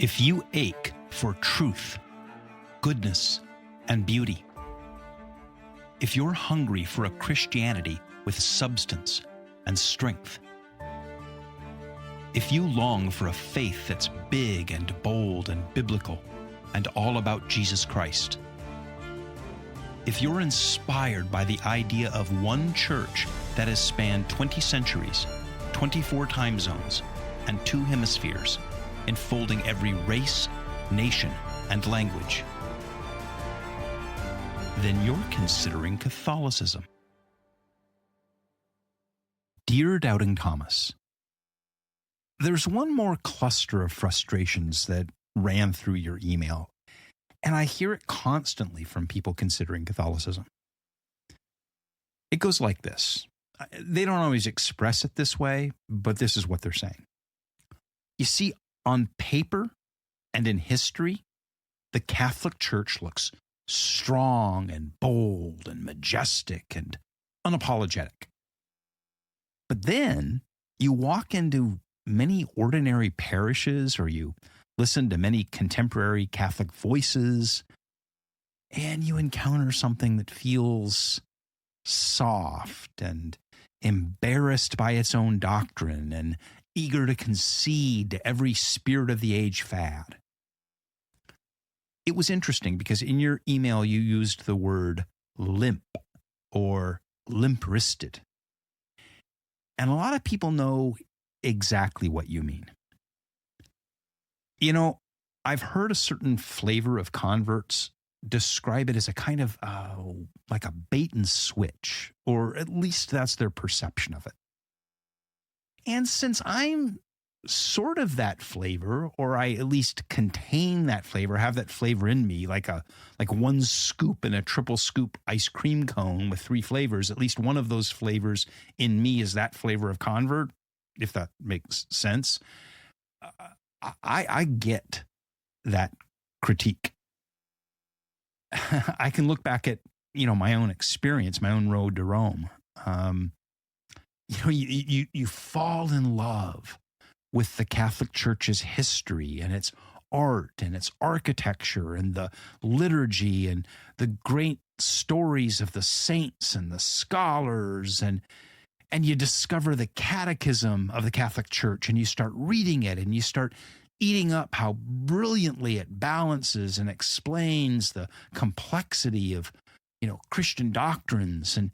If you ache for truth, goodness, and beauty, if you're hungry for a Christianity with substance and strength, if you long for a faith that's big and bold and biblical and all about Jesus Christ, if you're inspired by the idea of one church that has spanned 20 centuries, 24 time zones, and 2 hemispheres, enfolding every race, nation, and language, then you're considering Catholicism. Dear Doubting Thomas, there's one more cluster of frustrations that ran through your email, and I hear it constantly from people considering Catholicism. It goes like this. They don't always express it this way, but this is what they're saying. You see, on paper and in history, the Catholic Church looks strong and bold and majestic and unapologetic. But then you walk into many ordinary parishes or you listen to many contemporary Catholic voices, and you encounter something that feels soft and embarrassed by its own doctrine and eager to concede to every spirit of the age fad. It was interesting because in your email you used the word limp or limp-wristed. And a lot of people know exactly what you mean. You know, I've heard a certain flavor of converts describe it as a kind of like a bait and switch, or at least that's their perception of it. And since I'm sort of that flavor, or I at least contain that flavor, have that flavor in me, like one scoop in a triple scoop ice cream cone with 3 flavors, at least one of those flavors in me is that flavor of convert, if that makes sense. I get that critique. I can look back at, my own experience, my own road to Rome. You fall in love with the Catholic Church's history and its art and its architecture and the liturgy and the great stories of the saints and the scholars, and you discover the catechism of the Catholic Church and you start reading it and you start eating up how brilliantly it balances and explains the complexity of, Christian doctrines. And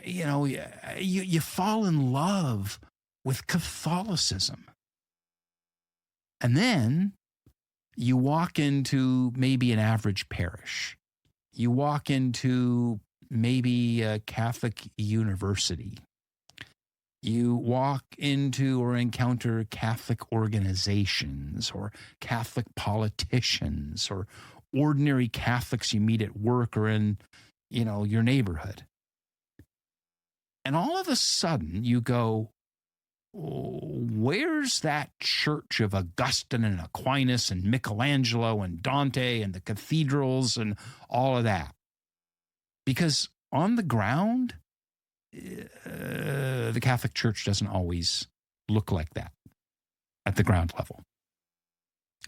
you fall in love with Catholicism. And then you walk into maybe an average parish. You walk into maybe a Catholic university. You walk into or encounter Catholic organizations or Catholic politicians or ordinary Catholics you meet at work or in, your neighborhood. And all of a sudden you go, where's that church of Augustine and Aquinas and Michelangelo and Dante and the cathedrals and all of that? Because on the ground, the Catholic Church doesn't always look like that at the ground level,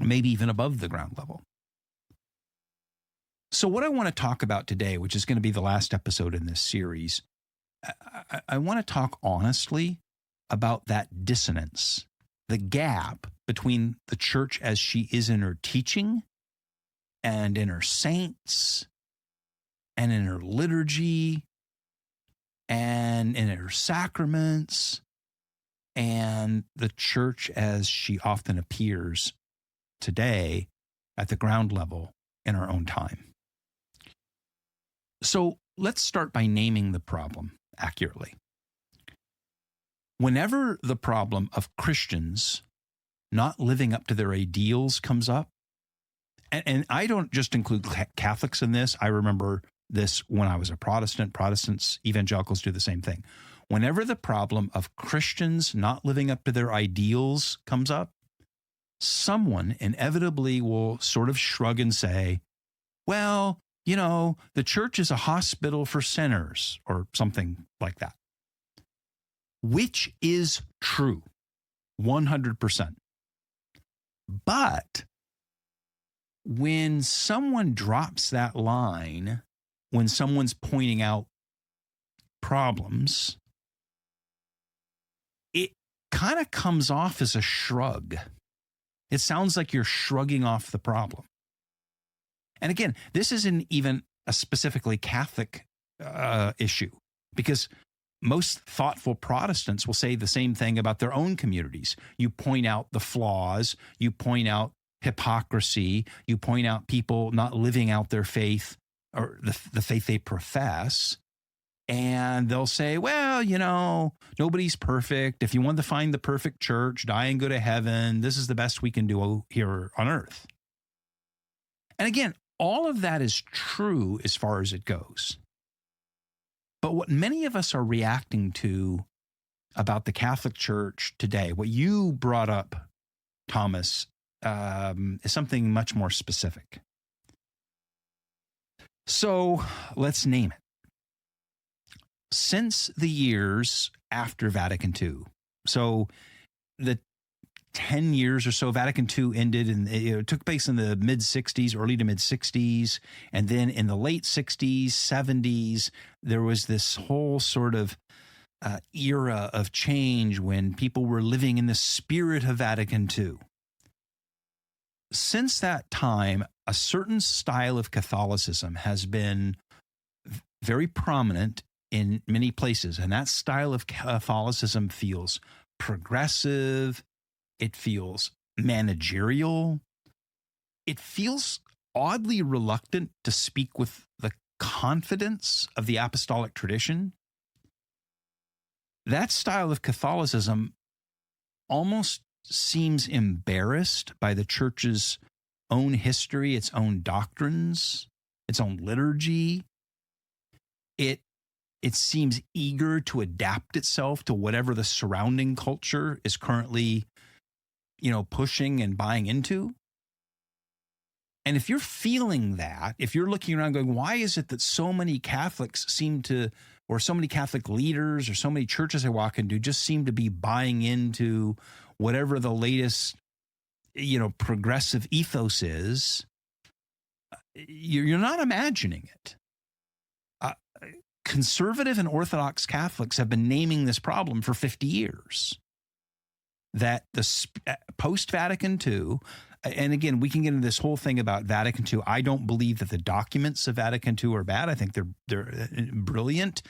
maybe even above the ground level. So what I want to talk about today, which is going to be the last episode in this series, I want to talk honestly about that dissonance, the gap between the church as she is in her teaching and in her saints and in her liturgy and in her sacraments, and the church as she often appears today at the ground level in our own time. So let's start by naming the problem accurately. Whenever the problem of Christians not living up to their ideals comes up, and I don't just include Catholics in this, I remember this when I was a Protestant. Protestants, evangelicals do the same thing. Whenever the problem of Christians not living up to their ideals comes up, someone inevitably will sort of shrug and say, well, the church is a hospital for sinners or something like that. Which is true, 100%. But when someone drops that line, when someone's pointing out problems, it kind of comes off as a shrug. It sounds like you're shrugging off the problem. And again, this isn't even a specifically Catholic issue, because most thoughtful Protestants will say the same thing about their own communities. You point out the flaws, you point out hypocrisy, you point out people not living out their faith or the faith they profess. And they'll say, well, nobody's perfect. If you want to find the perfect church, die and go to heaven, this is the best we can do here on earth. And again, all of that is true as far as it goes. But what many of us are reacting to about the Catholic Church today, what you brought up, Thomas, is something much more specific. So let's name it. Since the years after Vatican II, so the 10 years or so, Vatican II ended, and it took place in the mid-60s, early to mid-60s. And then in the late 60s, 70s, there was this whole sort of era of change when people were living in the spirit of Vatican II. Since that time, a certain style of Catholicism has been very prominent in many places. And that style of Catholicism feels progressive. It feels managerial. It feels oddly reluctant to speak with the confidence of the apostolic tradition. That style of Catholicism almost seems embarrassed by the church's own history, its own doctrines, its own liturgy. It seems eager to adapt itself to whatever the surrounding culture is currently pushing and buying into. And if you're feeling that, if you're looking around going, why is it that so many Catholics seem to, or so many Catholic leaders or so many churches I walk into just seem to be buying into whatever the latest, progressive ethos is, you're not imagining it. Conservative and Orthodox Catholics have been naming this problem for 50 years. That the post-Vatican II, and again, we can get into this whole thing about Vatican II. I don't believe that the documents of Vatican II are bad. I think they're brilliant.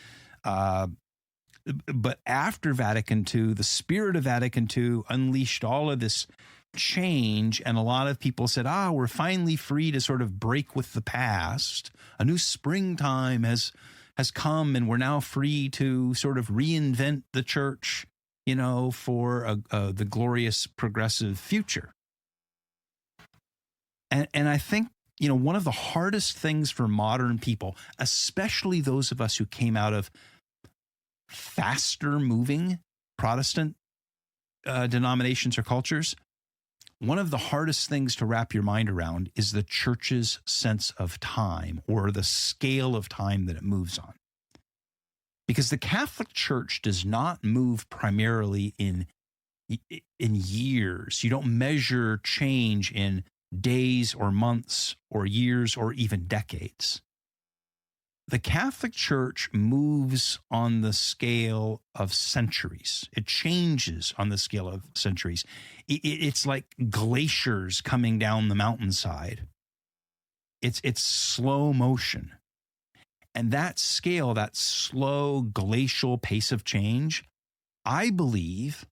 But after Vatican II, the spirit of Vatican II unleashed all of this change, and a lot of people said, we're finally free to sort of break with the past. A new springtime has come, and we're now free to sort of reinvent the church, for the glorious progressive future. And I think, one of the hardest things for modern people, especially those of us who came out of faster moving Protestant denominations or cultures, one of the hardest things to wrap your mind around is the church's sense of time, or the scale of time that it moves on. Because the Catholic Church does not move primarily in years. You don't measure change in days or months or years or even decades. The Catholic Church moves on the scale of centuries. It changes on the scale of centuries. It's like glaciers coming down the mountainside. It's slow motion. And that scale, that slow glacial pace of change, I believe,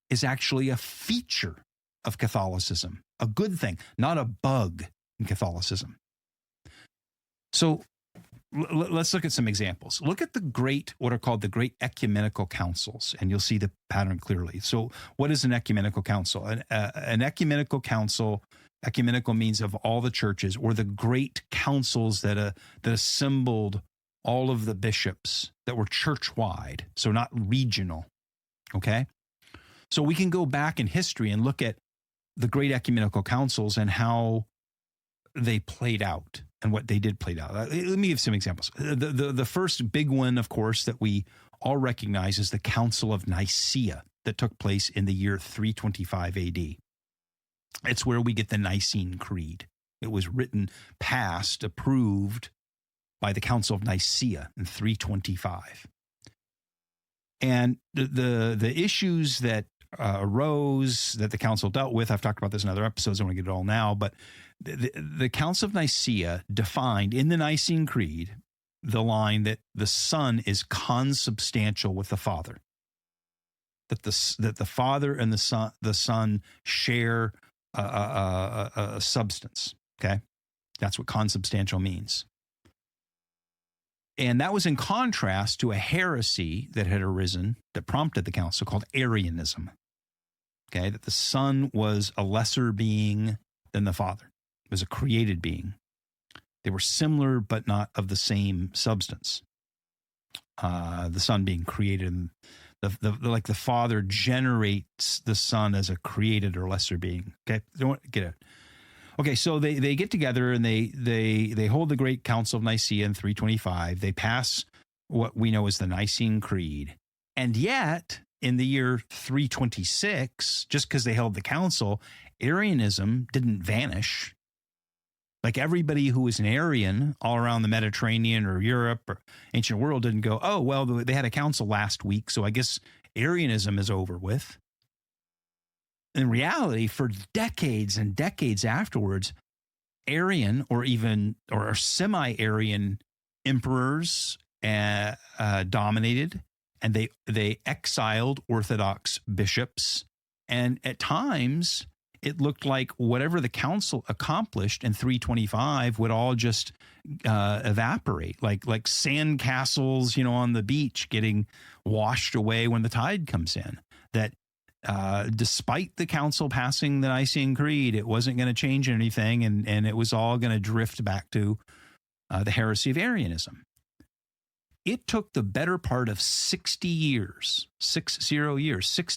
is actually a feature of Catholicism, a good thing, not a bug in Catholicism. So let's look at some examples. Look at what are called the great ecumenical councils, and you'll see the pattern clearly. So what is an ecumenical council? An ecumenical council, ecumenical means of all the churches, or the great councils that assembled all of the bishops that were church-wide, so not regional, okay? So we can go back in history and look at the great ecumenical councils and how they played out and what they did play out. Let me give some examples. The first big one, of course, that we all recognize is the Council of Nicaea that took place in the year 325 AD. It's where we get the Nicene Creed. It was written, passed, approved by the Council of Nicaea in 325. And the issues that arose that the council dealt with, I've talked about this in other episodes, I don't want to get it all now, but the Council of Nicaea defined in the Nicene Creed the line that the Son is consubstantial with the Father. That the Father and the Son share a substance. Okay, that's what consubstantial means. And that was in contrast to a heresy that had arisen that prompted the council called Arianism. Okay, that the Son was a lesser being than the Father. It was a created being. They were similar, but not of the same substance. The Son being created, and like the Father generates the Son as a created or lesser being. Okay, don't get it. Okay, so they get together and they hold the Great Council of Nicaea in 325. They pass what we know as the Nicene Creed. And yet, in the year 326, just because they held the council, Arianism didn't vanish. Like everybody who was an Arian all around the Mediterranean or Europe or ancient world didn't go, oh, well, they had a council last week, so I guess Arianism is over with. In reality, for decades and decades afterwards, Arian or semi-Arian emperors dominated, and they exiled Orthodox bishops. And at times, it looked like whatever the council accomplished in 325 would all just evaporate, like sand castles, on the beach getting washed away when the tide comes in. That despite the council passing the Nicene Creed, it wasn't going to change anything, and it was all going to drift back to the heresy of Arianism. It took the better part of 60 years, 6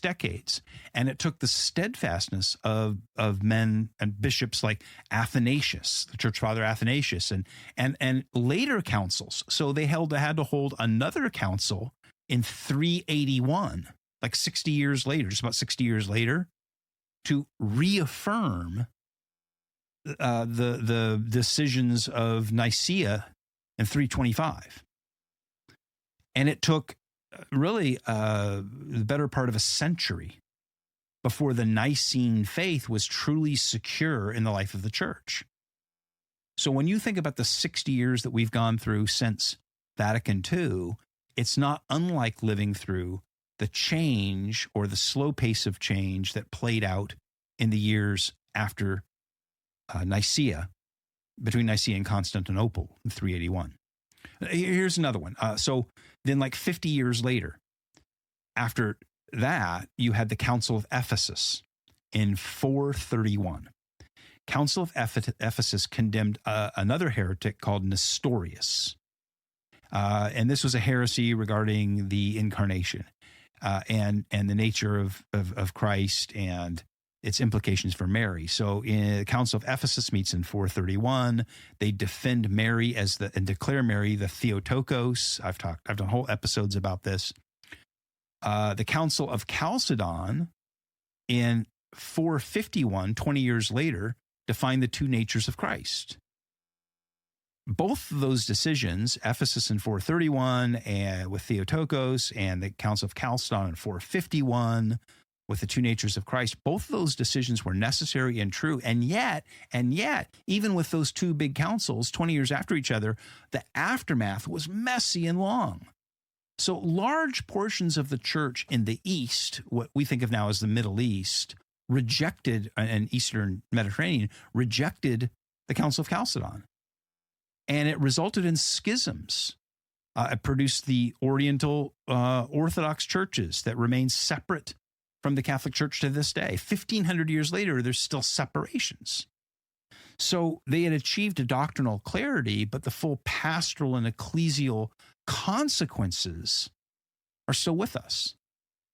decades, and it took the steadfastness of men and bishops like Athanasius, the church father Athanasius, and later councils. So they had to hold another council in 381, like 60 years later, just about 60 years later, to reaffirm the decisions of Nicaea in 325. And it took really the better part of a century before the Nicene faith was truly secure in the life of the church. So when you think about the 60 years that we've gone through since Vatican II, it's not unlike living through the change or the slow pace of change that played out in the years after Nicaea, between Nicaea and Constantinople in 381. Here's another one. So then like 50 years later, after that, you had the Council of Ephesus in 431. Council of Ephesus condemned another heretic called Nestorius. And this was a heresy regarding the incarnation and the nature of Christ and its implications for Mary. So the Council of Ephesus meets in 431. They defend Mary and declare Mary the Theotokos. I've done whole episodes about this. The Council of Chalcedon in 451, 20 years later, defined the two natures of Christ. Both of those decisions, Ephesus in 431 and with Theotokos, and the Council of Chalcedon in 451 with the two natures of Christ, both of those decisions were necessary and true. And yet, even with those two big councils, 20 years after each other, the aftermath was messy and long. So large portions of the church in the East, what we think of now as the Middle East, rejected, and Eastern Mediterranean, rejected the Council of Chalcedon. And it resulted in schisms. It produced the Oriental Orthodox churches that remain separate from the Catholic Church to this day. 1,500 years later, there's still separations. So they had achieved a doctrinal clarity, but the full pastoral and ecclesial consequences are still with us.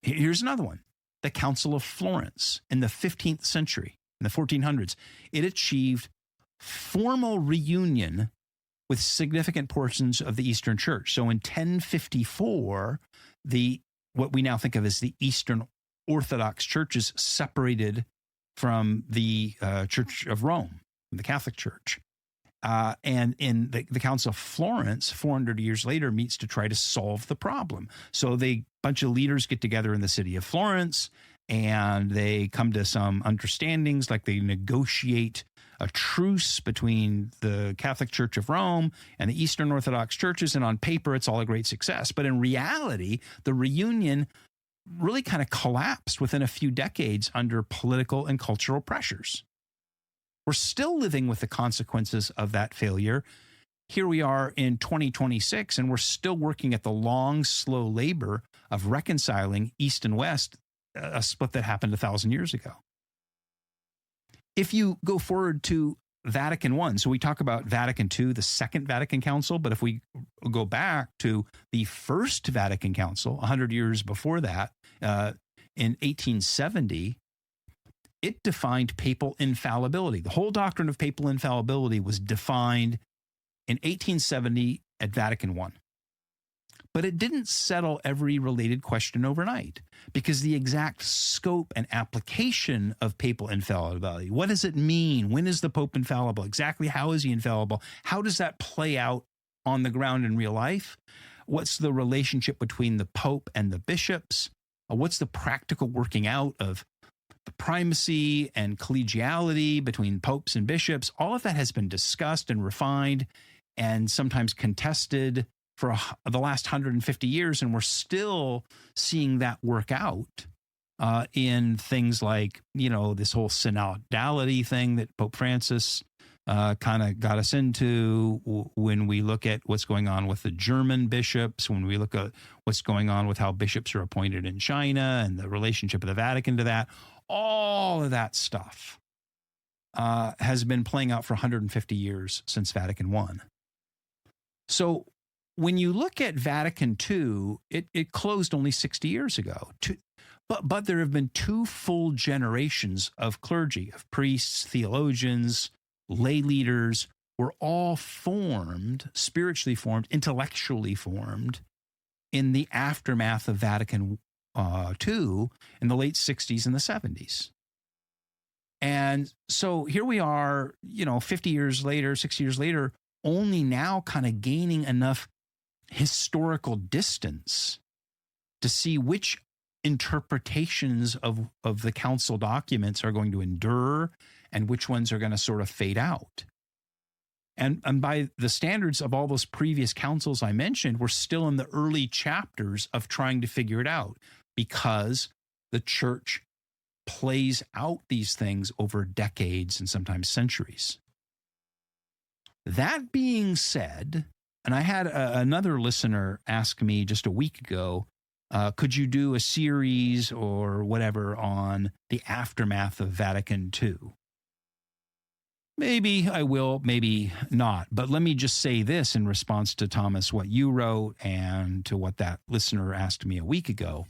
Here's another one. The Council of Florence in the 15th century, in the 1400s. It achieved formal reunion with significant portions of the Eastern Church. So in 1054, what we now think of as the Eastern Orthodox churches separated from the Church of Rome, the Catholic Church. And in the Council of Florence, 400 years later, meets to try to solve the problem. So a bunch of leaders get together in the city of Florence, and they come to some understandings, like they negotiate a truce between the Catholic Church of Rome and the Eastern Orthodox churches. And on paper, it's all a great success. But in reality, the reunion really kind of collapsed within a few decades under political and cultural pressures. We're still living with the consequences of that failure. Here we are in 2026, and we're still working at the long, slow labor of reconciling East and West, a split that happened 1,000 years ago. If you go forward to Vatican I, so we talk about Vatican II, the Second Vatican Council, but if we go back to the First Vatican Council, 100 years before that, in 1870, it defined papal infallibility. The whole doctrine of papal infallibility was defined in 1870 at Vatican I. But it didn't settle every related question overnight, because the exact scope and application of papal infallibility, what does it mean? When is the Pope infallible? Exactly how is he infallible? How does that play out on the ground in real life? What's the relationship between the Pope and the bishops? What's the practical working out of the primacy and collegiality between popes and bishops? All of that has been discussed and refined and sometimes contested for the last 150 years, and we're still seeing that work out in things like, this whole synodality thing that Pope Francis kind of got us into. When we look at what's going on with the German bishops, when we look at what's going on with how bishops are appointed in China and the relationship of the Vatican to that, all of that stuff has been playing out for 150 years since Vatican I. So when you look at Vatican II, it closed only 60 years ago. But there have been 2 full generations of clergy, of priests, theologians, lay leaders, were all formed, spiritually formed, intellectually formed in the aftermath of Vatican II in the late 60s and the 70s. And so here we are, 50 years later, 60 years later, only now kind of gaining enough historical distance to see which interpretations of the council documents are going to endure and which ones are going to sort of fade out. And by the standards of all those previous councils I mentioned, we're still in the early chapters of trying to figure it out, because the church plays out these things over decades and sometimes centuries. That being said, and I had another listener ask me just a week ago, could you do a series or whatever on the aftermath of Vatican II? Maybe I will, maybe not. But let me just say this in response to, Thomas, what you wrote and to what that listener asked me a week ago.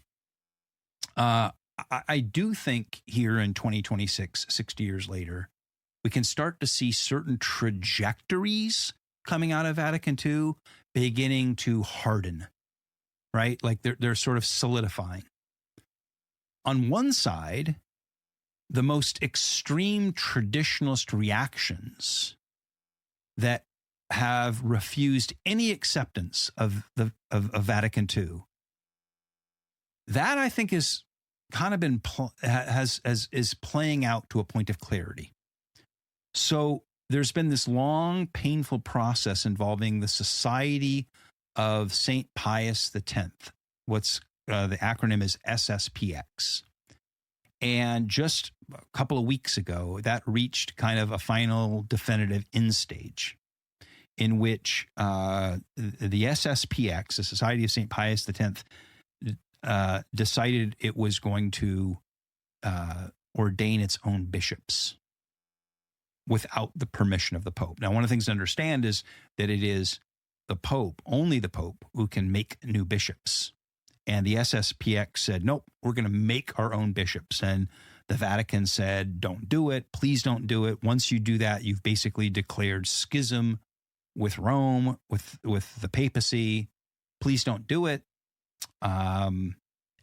I do think here in 2026, 60 years later, we can start to see certain trajectories coming out of Vatican II beginning to harden, right? Like they're sort of solidifying. On one side, the most extreme traditionalist reactions that have refused any acceptance of Vatican II, that I think is kind of been is playing out to a point of clarity. So there's been this long, painful process involving the Society of St. Pius X. The acronym is SSPX. And just a couple of weeks ago, that reached kind of a final definitive end stage in which the SSPX, the Society of St. Pius X, decided it was going to ordain its own bishops without the permission of the Pope. Now, one of the things to understand is that it is the Pope, only the Pope, who can make new bishops. And the SSPX said, nope, we're going to make our own bishops. And the Vatican said, don't do it. Please don't do it. Once you do that, you've basically declared schism with Rome, with the papacy. Please don't do it. And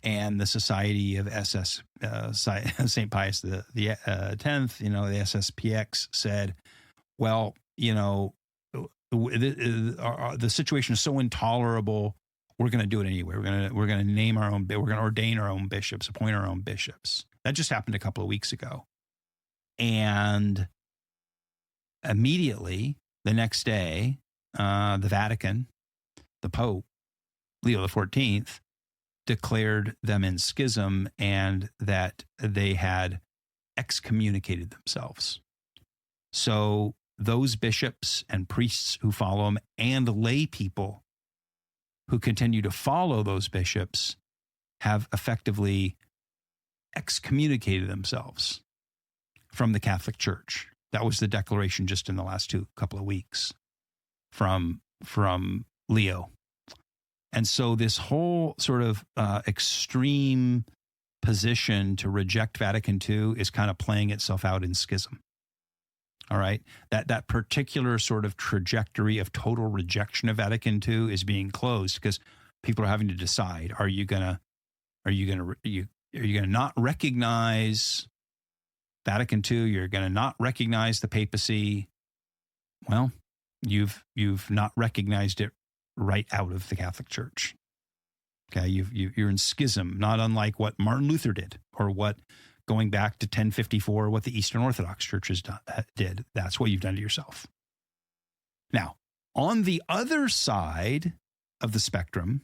and the Society of St. Pius the 10th, the SSPX said, well, the situation is so intolerable, we're going to do it anyway. We're going to name our own. We're going to ordain our own bishops, appoint our own bishops. That just happened a couple of weeks ago, and immediately the next day, the Vatican, the Pope, Leo XIV, declared them in schism and that they had excommunicated themselves. So those bishops and priests who follow them and lay people who continue to follow those bishops have effectively excommunicated themselves from the Catholic Church. That was the declaration just in the last couple of weeks from Leo. And so this whole sort of extreme position to reject Vatican II is kind of playing itself out in schism. All right, that particular sort of trajectory of total rejection of Vatican II is being closed because people are having to decide: are you gonna not recognize Vatican II? You're gonna not recognize the papacy. Well, you've not recognized it right out of the Catholic Church. Okay, you're in schism, not unlike what Martin Luther did, or what, going back to 1054, what the Eastern Orthodox churches did. That's what you've done to yourself. Now, on the other side of the spectrum,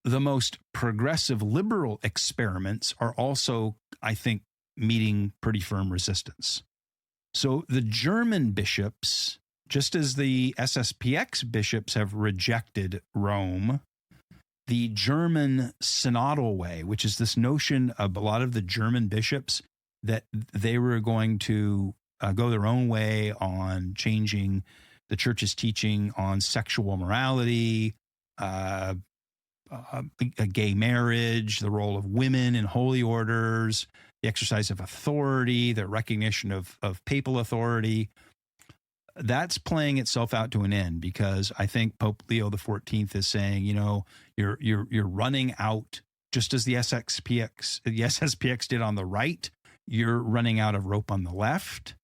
the most progressive liberal experiments are also, I think, meeting pretty firm resistance. So the German bishops, just as the SSPX bishops have rejected Rome, the German synodal way, which is this notion of a lot of the German bishops that they were going to go their own way on changing the church's teaching on sexual morality, a gay marriage, the role of women in holy orders, the exercise of authority, the recognition of papal authority. That's playing itself out to an end because I think Pope Leo XIV is saying, you're running out, just as the SSPX did on the right, you're running out of rope on the left,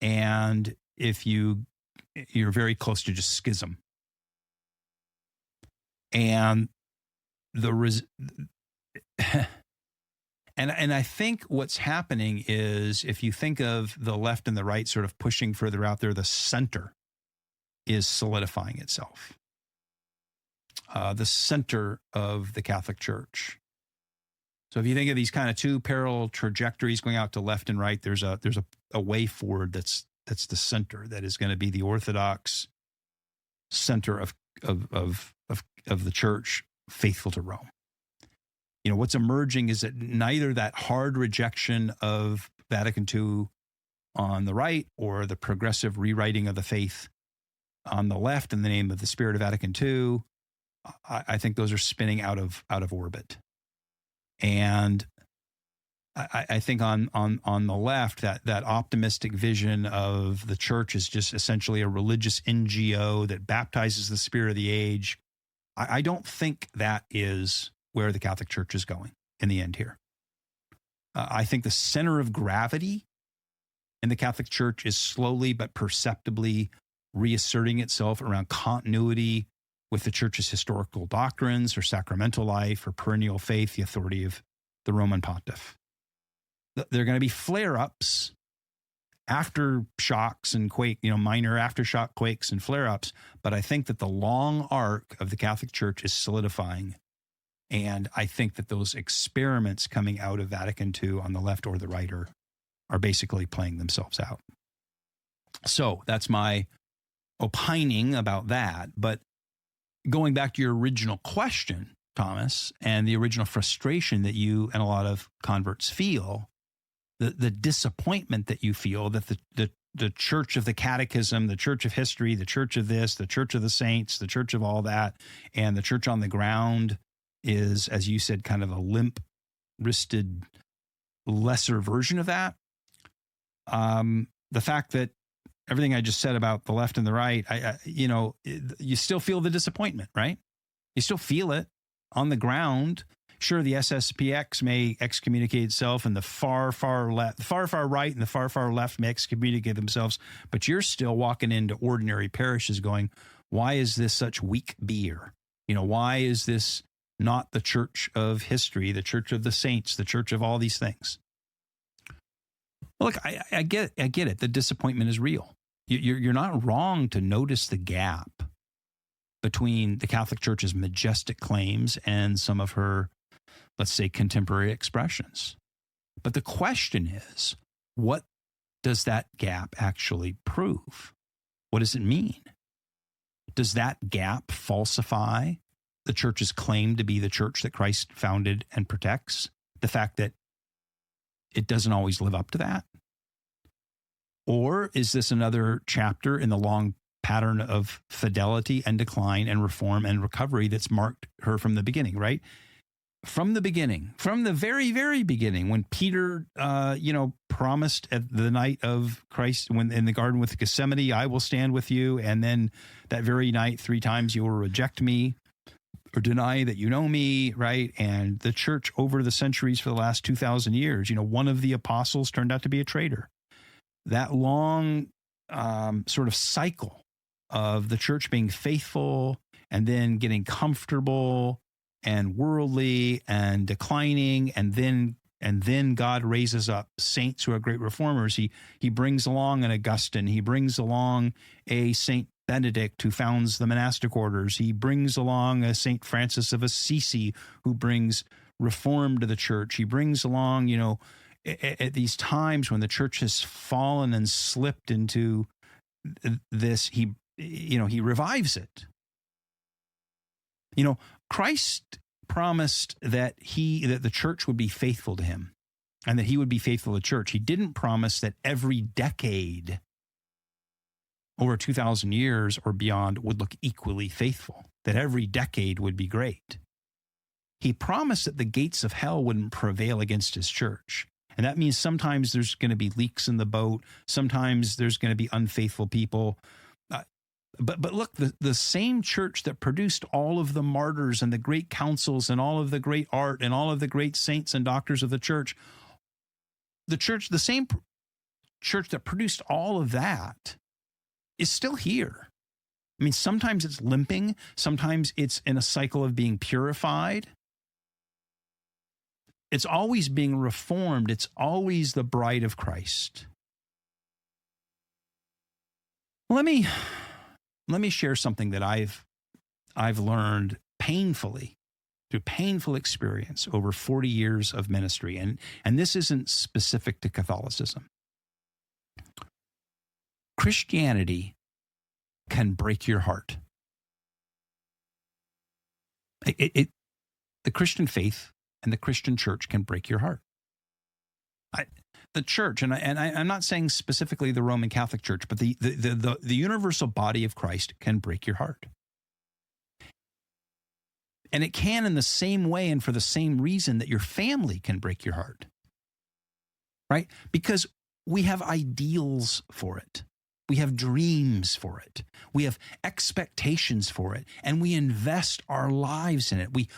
and if you're very close to just schism. And And I think what's happening is, if you think of the left and the right sort of pushing further out there, the center is solidifying itself. The center of the Catholic Church. So if you think of these kind of two parallel trajectories going out to left and right, there's a way forward that's the center, that is going to be the Orthodox center of the Church, faithful to Rome. What's emerging is that neither that hard rejection of Vatican II on the right or the progressive rewriting of the faith on the left in the name of the spirit of Vatican II, I think those are spinning out of orbit. And I think on the left, that optimistic vision of the church is just essentially a religious NGO that baptizes the spirit of the age. I don't think that is where the Catholic Church is going in the end here. I think the center of gravity in the Catholic Church is slowly but perceptibly reasserting itself around continuity with the Church's historical doctrines, her sacramental life, her perennial faith, the authority of the Roman Pontiff. There are going to be flare-ups, aftershocks and minor aftershock quakes and flare-ups, but I think that the long arc of the Catholic Church is solidifying. And I think that those experiments coming out of Vatican II on the left or the right are basically playing themselves out. So that's my opining about that. But going back to your original question, Thomas, and the original frustration that you and a lot of converts feel, the disappointment that you feel that the church of the catechism, the church of history, the church of this, the church of the saints, the church of all that, and the church on the ground is, as you said, kind of a limp-wristed, lesser version of that. The fact that everything I just said about the left and the right, you still feel the disappointment, right? You still feel it on the ground. Sure, the SSPX may excommunicate itself, and the far right, and the far left may excommunicate themselves, but you're still walking into ordinary parishes going, why is this such weak beer? Why is this not the church of history, the church of the saints, the church of all these things? Look, I get it. The disappointment is real. You're not wrong to notice the gap between the Catholic Church's majestic claims and some of her, let's say, contemporary expressions. But the question is, what does that gap actually prove? What does it mean? Does that gap falsify the church's claim to be the church that Christ founded and protects? The fact that it doesn't always live up to that? Or is this another chapter in the long pattern of fidelity and decline and reform and recovery that's marked her from the beginning, right? From the beginning, from the very, very beginning, when Peter, promised at the night of Christ, when in the garden with Gethsemane, I will stand with you. And then that very night, 3 times you will reject me or deny that you know me, right? And the church over the centuries for the last 2,000 years, one of the apostles turned out to be a traitor. That long sort of cycle of the church being faithful and then getting comfortable and worldly and declining, and then God raises up saints who are great reformers. He brings along an Augustine. He brings along a Saint Benedict who founds the monastic orders. He brings along a Saint Francis of Assisi who brings reform to the church. He brings along, at these times when the church has fallen and slipped into this, he revives it. Christ promised that the church would be faithful to him and that he would be faithful to the church. He didn't promise that every decade over 2,000 years or beyond would look equally faithful, that every decade would be great. He promised that the gates of hell wouldn't prevail against his church. And that means sometimes there's going to be leaks in the boat. Sometimes there's going to be unfaithful people. But look, the same church that produced all of the martyrs and the great councils and all of the great art and all of the great saints and doctors of the same church that produced all of that is still here. I mean, sometimes it's limping. Sometimes it's in a cycle of being purified. It's always being reformed. It's always the bride of Christ. Let me share something that I've learned painfully, through painful experience over 40 years of ministry. And this isn't specific to Catholicism. Christianity can break your heart. The Christian faith and the Christian church can break your heart. The church, and I'm not saying specifically the Roman Catholic Church, but the universal body of Christ can break your heart. And it can in the same way and for the same reason that your family can break your heart, right? Because we have ideals for it. We have dreams for it. We have expectations for it, and we invest our lives in it. We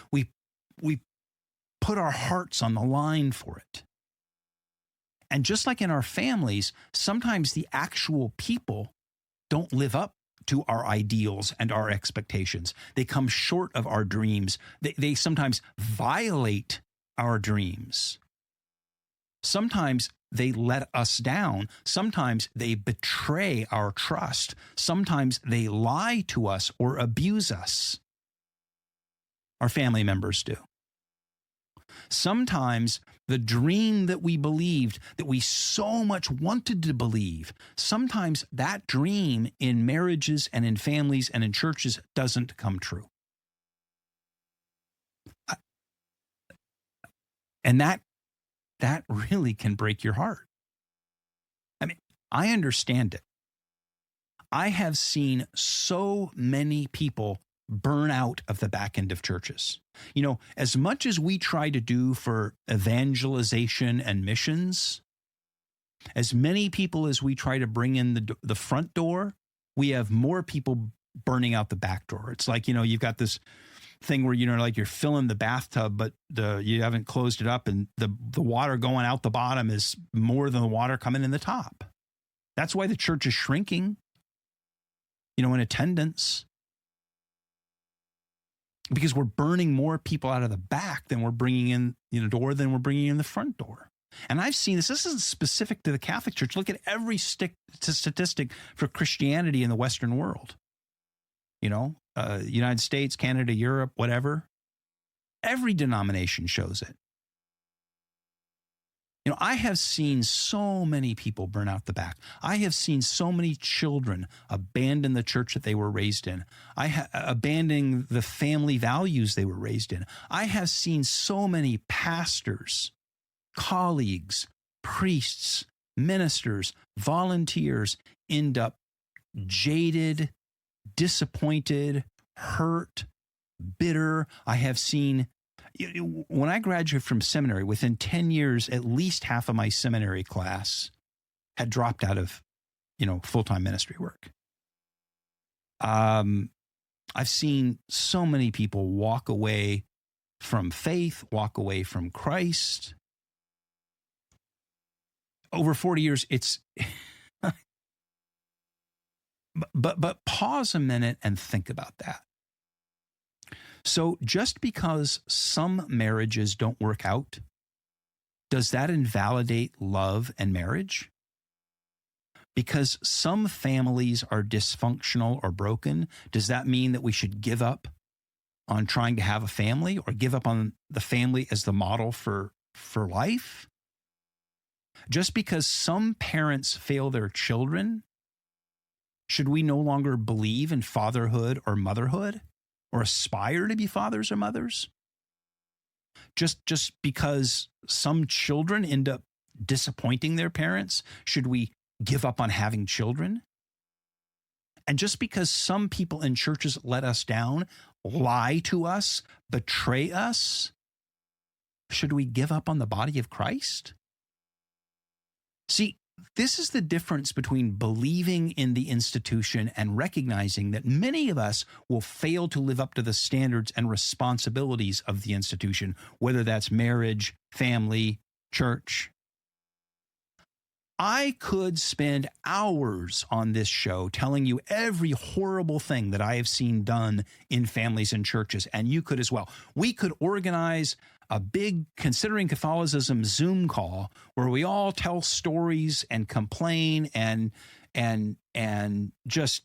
put our hearts on the line for it. And just like in our families, sometimes the actual people don't live up to our ideals and our expectations. They come short of our dreams. They sometimes violate our dreams. Sometimes they let us down. Sometimes they betray our trust. Sometimes they lie to us or abuse us. Our family members do. Sometimes the dream that we believed, that we so much wanted to believe, sometimes that dream in marriages and in families and in churches doesn't come true. And that really can break your heart. I mean, I understand it. I have seen so many people burn out of the back end of churches. As much as we try to do for evangelization and missions, as many people as we try to bring in the front door, we have more people burning out the back door. It's like, you've got this thing where, like you're filling the bathtub, but you haven't closed it up, and the water going out the bottom is more than the water coming in the top. That's why the church is shrinking, in attendance. Because we're burning more people out of the back than we're bringing in the door than we're bringing in the front door. And I've seen this. This isn't specific to the Catholic Church. Look at every statistic for Christianity in the Western world. United States, Canada, Europe, whatever. Every denomination shows it. I have seen so many people burn out the back. I have seen so many children abandon the church that they were raised in. Abandoning the family values they were raised in. I have seen so many pastors, colleagues, priests, ministers, volunteers end up jaded, disappointed, hurt, bitter. I have seen, when I graduated from seminary, within 10 years, at least half of my seminary class had dropped out of, full-time ministry work. I've seen so many people walk away from faith, walk away from Christ. Over 40 years, it's... But pause a minute and think about that. So just because some marriages don't work out, does that invalidate love and marriage? Because some families are dysfunctional or broken, does that mean that we should give up on trying to have a family, or give up on the family as the model for life? Just because some parents fail their children, should we no longer believe in fatherhood or motherhood, or aspire to be fathers or mothers? Just because some children end up disappointing their parents, should we give up on having children? And just because some people in churches let us down, lie to us, betray us, should we give up on the body of Christ? See, this is the difference between believing in the institution and recognizing that many of us will fail to live up to the standards and responsibilities of the institution, whether that's marriage, family, church. I could spend hours on this show telling you every horrible thing that I have seen done in families and churches, and you could as well. We could organize a big Considering Catholicism Zoom call where we all tell stories and complain and just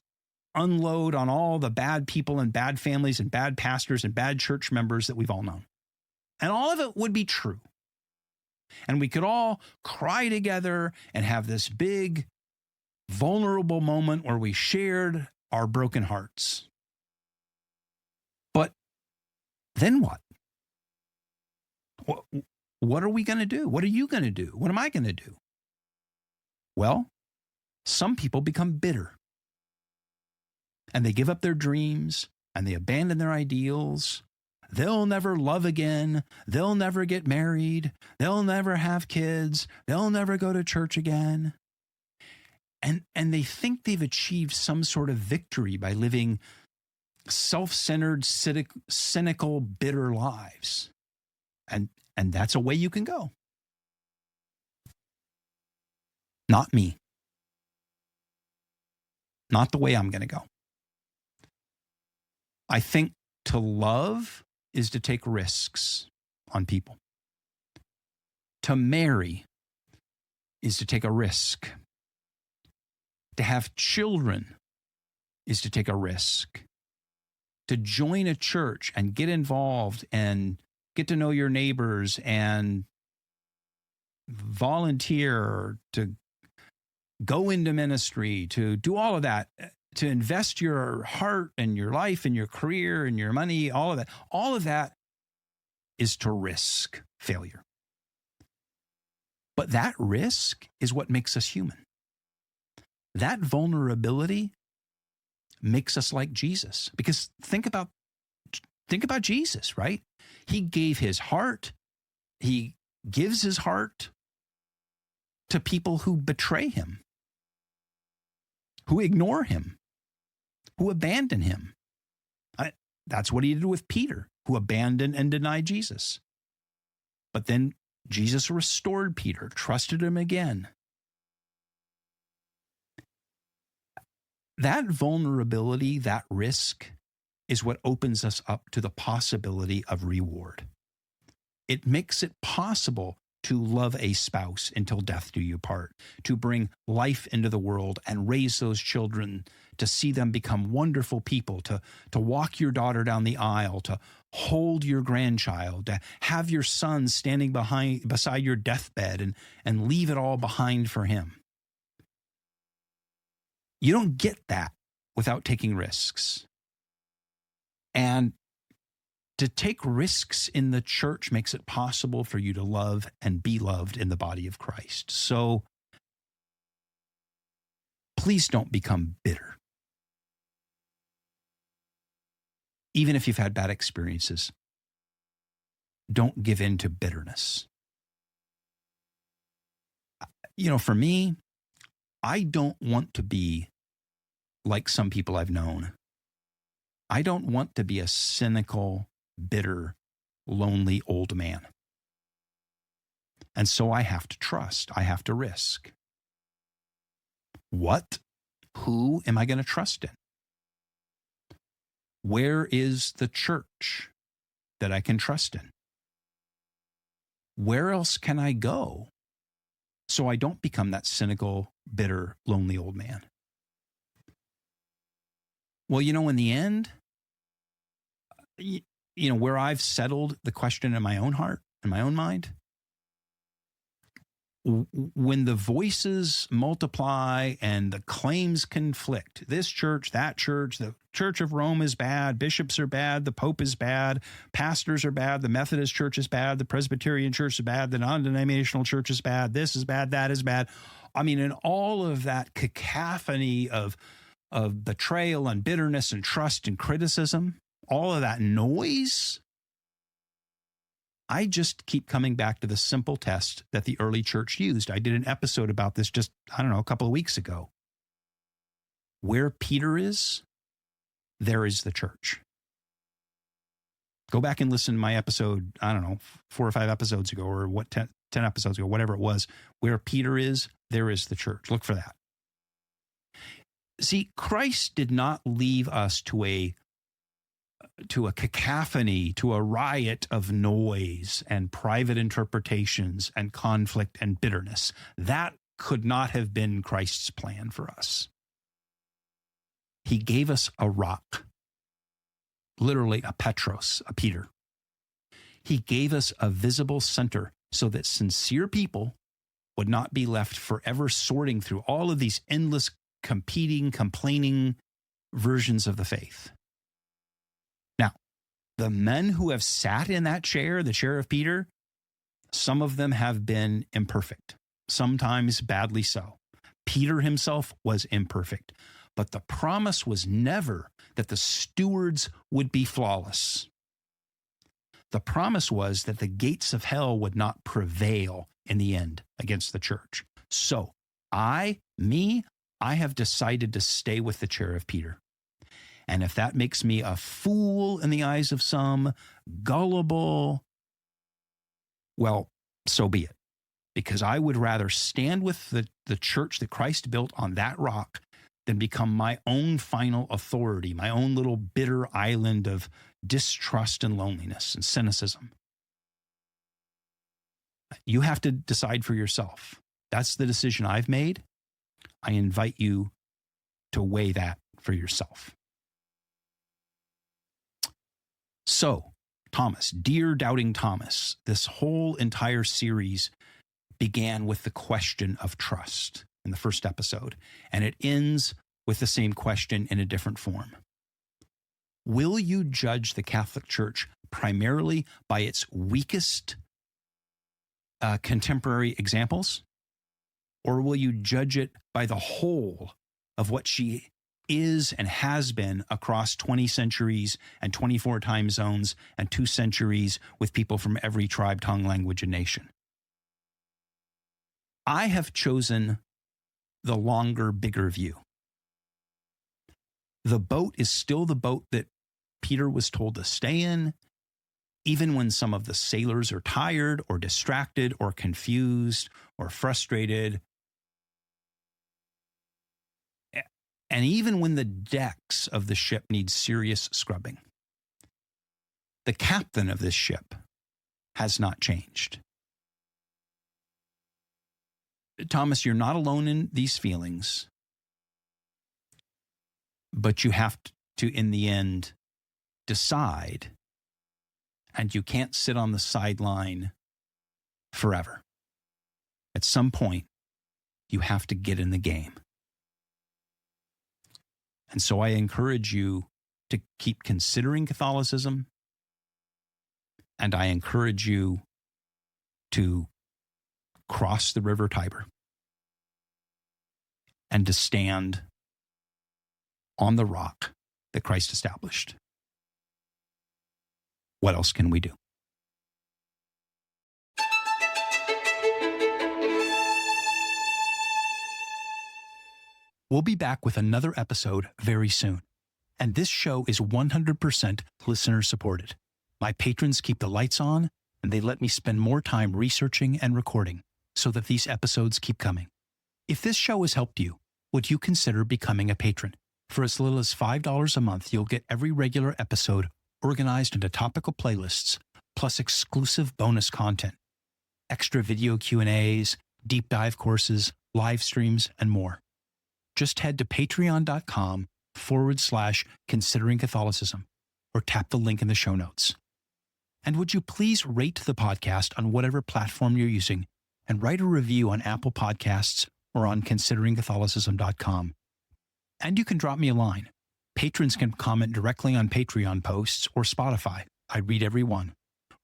unload on all the bad people and bad families and bad pastors and bad church members that we've all known. And all of it would be true. And we could all cry together and have this big, vulnerable moment where we shared our broken hearts. But then what? What are we going to do? What are you going to do? What am I going to do? Well, some people become bitter. And they give up their dreams and they abandon their ideals. They'll never love again. They'll never get married. They'll never have kids. They'll never go to church again. And they think they've achieved some sort of victory by living self-centered, cynical, bitter lives. And that's a way you can go. Not me. Not the way I'm going to go. I think to love is to take risks on people. To marry is to take a risk. To have children is to take a risk. To join a church and get involved and get to know your neighbors and volunteer, to go into ministry, to do all of that, to invest your heart and your life and your career and your money, all of that is to risk failure. But that risk is what makes us human. That vulnerability makes us like Jesus. Because think about Jesus, right? He gave his heart. He gives his heart to people who betray him, who ignore him, who abandon him. That's what he did with Peter. who abandoned and denied Jesus. But then Jesus restored Peter, trusted him again. That vulnerability, that risk, is what opens us up to the possibility of reward. It makes it possible to love a spouse until death do you part, to bring life into the world and raise those children, to see them become wonderful people, to walk your daughter down the aisle, to hold your grandchild, to have your son standing beside your deathbed and leave it all behind for him. You don't get that without taking risks. And to take risks in the church makes it possible for you to love and be loved in the body of Christ. So please don't become bitter. Even if you've had bad experiences, don't give in to bitterness. For me, I don't want to be like some people I've known. I don't want to be a cynical, bitter, lonely old man. And so I have to trust. I have to risk. Who am I going to trust in? Where is the church that I can trust in? Where else can I go so I don't become that cynical, bitter, lonely old man? Well, in the end, where I've settled the question in my own heart, in my own mind, when the voices multiply and the claims conflict, this church, that church, the Church of Rome is bad, bishops are bad, the Pope is bad, pastors are bad, the Methodist Church is bad, the Presbyterian Church is bad, the non-denominational church is bad, this is bad, that is bad. And all of that cacophony of betrayal and bitterness and trust and criticism, all of that noise, I just keep coming back to the simple test that the early church used. I did an episode about this just, a couple of weeks ago. Where Peter is, there is the church. Go back and listen to my episode, 4 or 5 episodes ago, or 10 episodes ago, whatever it was. Where Peter is, there is the church. Look for that. See, Christ did not leave us to a cacophony, to a riot of noise and private interpretations and conflict and bitterness. That could not have been Christ's plan for us. He gave us a rock, literally a Petros, a Peter. He gave us a visible center so that sincere people would not be left forever sorting through all of these endless, competing, complaining versions of the faith. Now, the men who have sat in that chair, the chair of Peter, some of them have been imperfect, sometimes badly so. Peter himself was imperfect, but the promise was never that the stewards would be flawless. The promise was that the gates of hell would not prevail in the end against the church. So I have decided to stay with the chair of Peter. And if that makes me a fool in the eyes of some, gullible, well, so be it. Because I would rather stand with the church that Christ built on that rock than become my own final authority, my own little bitter island of distrust and loneliness and cynicism. You have to decide for yourself. That's the decision I've made. I invite you to weigh that for yourself. So, Thomas, dear doubting Thomas, this whole entire series began with the question of trust in the first episode, and it ends with the same question in a different form. Will you judge the Catholic Church primarily by its weakest contemporary examples, or will you judge it by the whole of what she is and has been across 20 centuries and 24 time zones and 2 centuries with people from every tribe, tongue, language, and nation? I have chosen the longer, bigger view. The boat is still the boat that Peter was told to stay in. even when some of the sailors are tired or distracted or confused or frustrated, and even when the decks of the ship need serious scrubbing. The captain of this ship has not changed. Thomas, you're not alone in these feelings, but you have to, in the end, decide, and you can't sit on the sideline forever. At some point, you have to get in the game. And so I encourage you to keep considering Catholicism, and I encourage you to cross the river Tiber and to stand on the rock that Christ established. What else can we do? We'll be back with another episode very soon. And this show is 100% listener supported. My patrons keep the lights on, and they let me spend more time researching and recording so that these episodes keep coming. If this show has helped you, would you consider becoming a patron? For as little as $5 a month, you'll get every regular episode organized into topical playlists, plus exclusive bonus content, extra video Q&As, deep dive courses, live streams, and more. Just head to patreon.com/considering Catholicism or tap the link in the show notes. And would you please rate the podcast on whatever platform you're using and write a review on Apple Podcasts or on consideringcatholicism.com. And you can drop me a line. Patrons can comment directly on Patreon posts or Spotify. I read every one.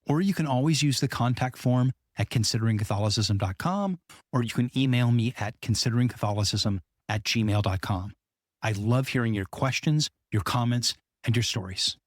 Or you can always use the contact form at consideringcatholicism.com, or you can email me at consideringcatholicism@gmail.com. I love hearing your questions, your comments, and your stories.